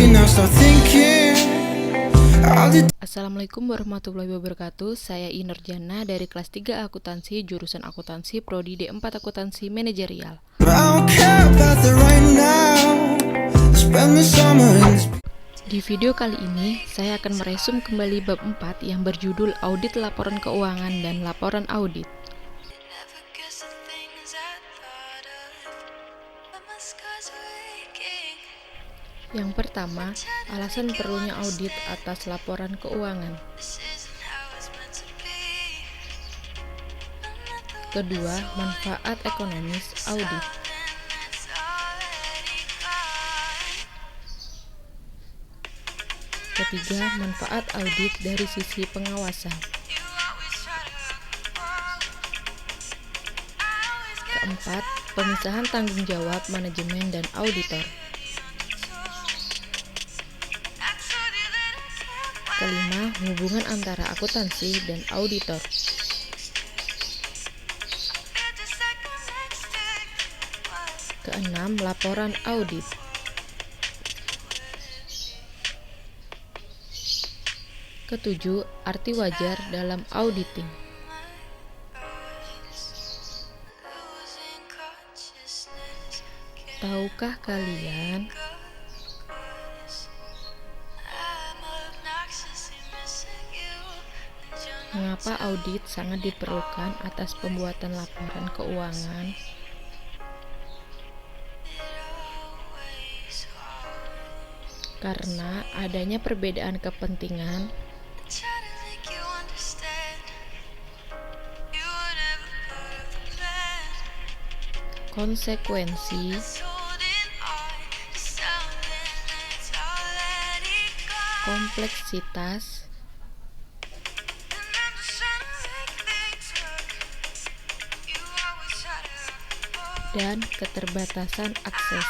me now, start thinking all the Assalamualaikum warahmatullahi wabarakatuh. Saya Inurjana dari kelas 3 akuntansi, jurusan akuntansi, prodi D4 akuntansi manajerial. but I don't care about the right now. Spend the summer in this. Di video kali ini, saya akan meresum kembali bab 4 yang berjudul Audit Laporan Keuangan dan Laporan Audit. Yang pertama, alasan perlunya audit atas laporan keuangan. Kedua, manfaat ekonomis audit. Ketiga, manfaat audit dari sisi pengawasan. Keempat, pemisahan tanggung jawab manajemen dan auditor. Kelima, hubungan antara akuntansi dan auditor. Keenam, laporan audit. Ketujuh, arti wajar dalam auditing. Tahukah kalian mengapa audit sangat diperlukan atas pembuatan laporan keuangan? Karena adanya perbedaan kepentingan konsekuensi, kompleksitas, dan keterbatasan akses.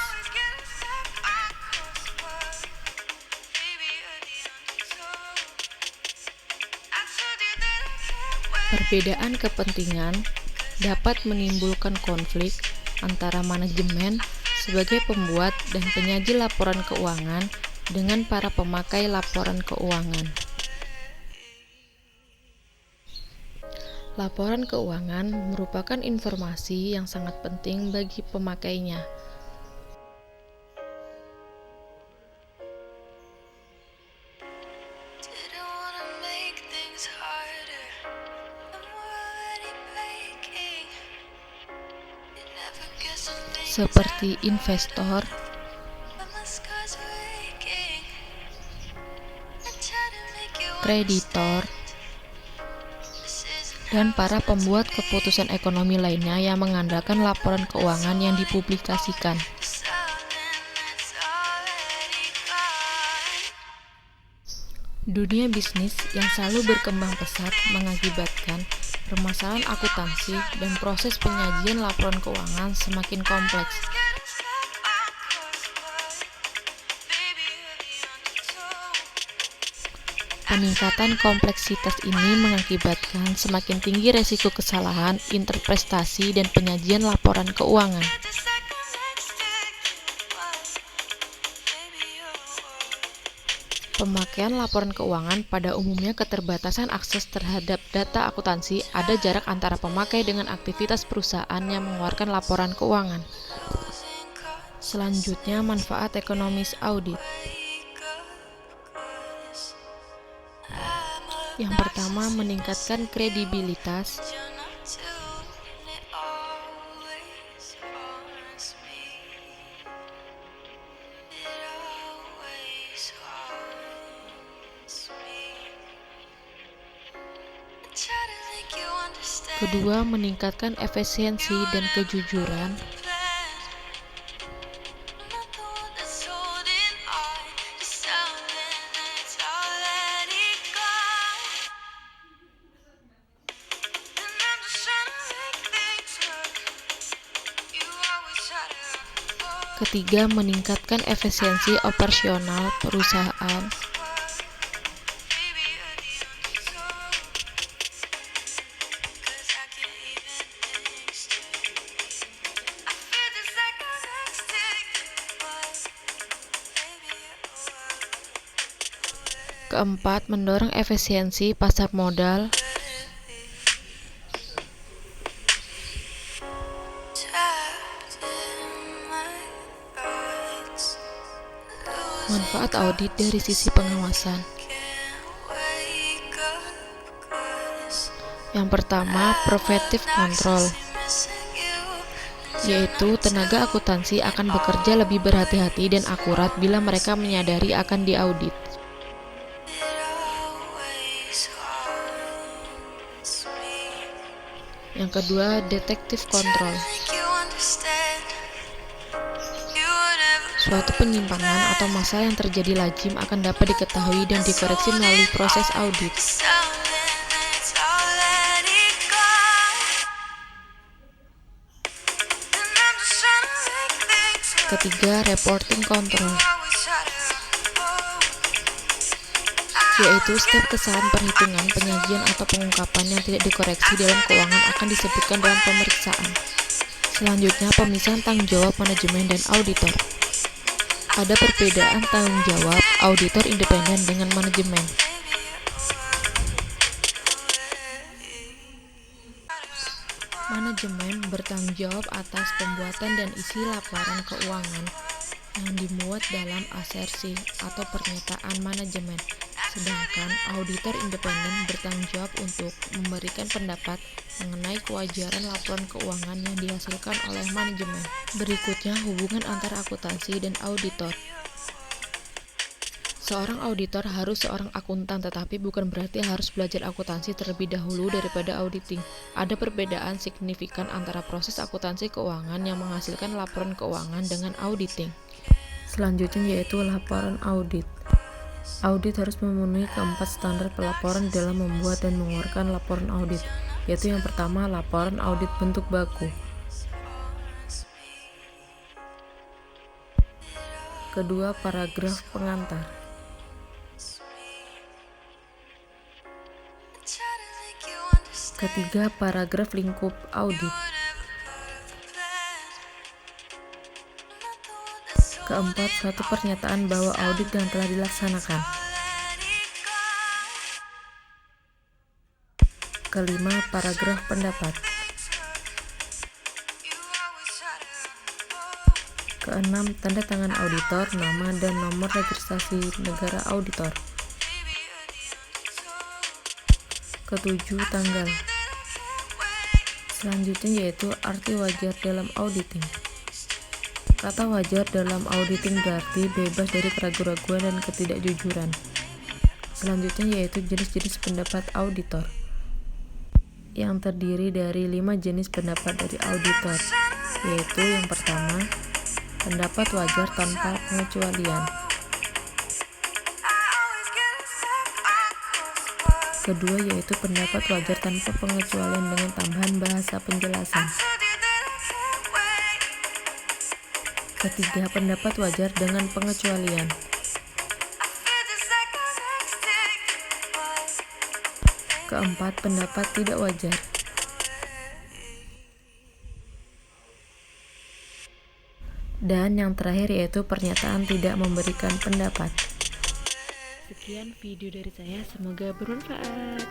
Perbedaan kepentingan dapat menimbulkan konflik antara manajemen sebagai pembuat dan penyaji laporan keuangan dengan para pemakai laporan keuangan. Laporan keuangan merupakan informasi yang sangat penting bagi pemakainya. Seperti investor, kreditor, dan para pembuat keputusan ekonomi lainnya yang mengandalkan laporan keuangan yang dipublikasikan. Dunia bisnis yang selalu berkembang pesat mengakibatkan permasalahan akuntansi dan proses penyajian laporan keuangan semakin kompleks. Peningkatan kompleksitas ini mengakibatkan semakin tinggi resiko kesalahan, interpretasi, dan penyajian laporan keuangan. Pemakaian laporan keuangan pada umumnya keterbatasan akses terhadap data akuntansi, ada jarak antara pemakai dengan aktivitas perusahaan yang mengeluarkan laporan keuangan. Selanjutnya, manfaat ekonomis audit. Yang pertama, meningkatkan kredibilitas. Kedua, meningkatkan efisiensi dan kejujuran. Ketiga, meningkatkan efisiensi operasional perusahaan. Keempat, mendorong efisiensi pasar modal. Manfaat audit dari sisi pengawasan. Yang pertama, preventive control, yaitu tenaga akuntansi akan bekerja lebih berhati-hati dan akurat bila mereka menyadari akan diaudit. Yang kedua, detective control. Suatu penyimpangan atau masalah yang terjadi lazim akan dapat diketahui dan dikoreksi melalui proses audit. Ketiga, reporting control, yaitu setiap kesalahan perhitungan, penyajian, atau pengungkapan yang tidak dikoreksi dalam keuangan akan disebutkan dalam pemeriksaan. Selanjutnya, pemisahan tanggung jawab manajemen dan auditor. Ada perbedaan tanggung jawab auditor independen dengan manajemen. Manajemen bertanggung jawab atas pembuatan dan isi laporan keuangan yang dimuat dalam asersi atau pernyataan manajemen, sedangkan auditor independen bertanggung jawab untuk memberikan pendapat mengenai kewajaran laporan keuangan yang dihasilkan oleh manajemen. Berikutnya, hubungan antara akuntansi dan auditor. Seorang auditor harus seorang akuntan, tetapi bukan berarti harus belajar akuntansi terlebih dahulu daripada auditing. Ada perbedaan signifikan antara proses akuntansi keuangan yang menghasilkan laporan keuangan dengan auditing. Selanjutnya yaitu laporan audit. Audit harus memenuhi keempat standar pelaporan dalam membuat dan mengeluarkan laporan audit, yaitu yang pertama, laporan audit bentuk baku. Kedua, paragraf pengantar. Ketiga, paragraf lingkup audit. Keempat, suatu pernyataan bahwa audit yang telah dilaksanakan. Kelima, paragraf pendapat. Keenam, tanda tangan auditor, nama dan nomor registrasi negara auditor. Ketujuh, tanggal. Selanjutnya yaitu arti wajar dalam auditing. Kata wajar dalam auditing berarti bebas dari keraguan-raguan dan ketidakjujuran. Selanjutnya yaitu jenis-jenis pendapat auditor, yang terdiri dari 5 jenis pendapat dari auditor, yaitu yang pertama, pendapat wajar tanpa pengecualian. Kedua yaitu pendapat wajar tanpa pengecualian dengan tambahan bahasa penjelasan. Ketiga, pendapat wajar dengan pengecualian. Keempat, pendapat tidak wajar. Dan yang terakhir yaitu pernyataan tidak memberikan pendapat. Sekian video dari saya, semoga bermanfaat.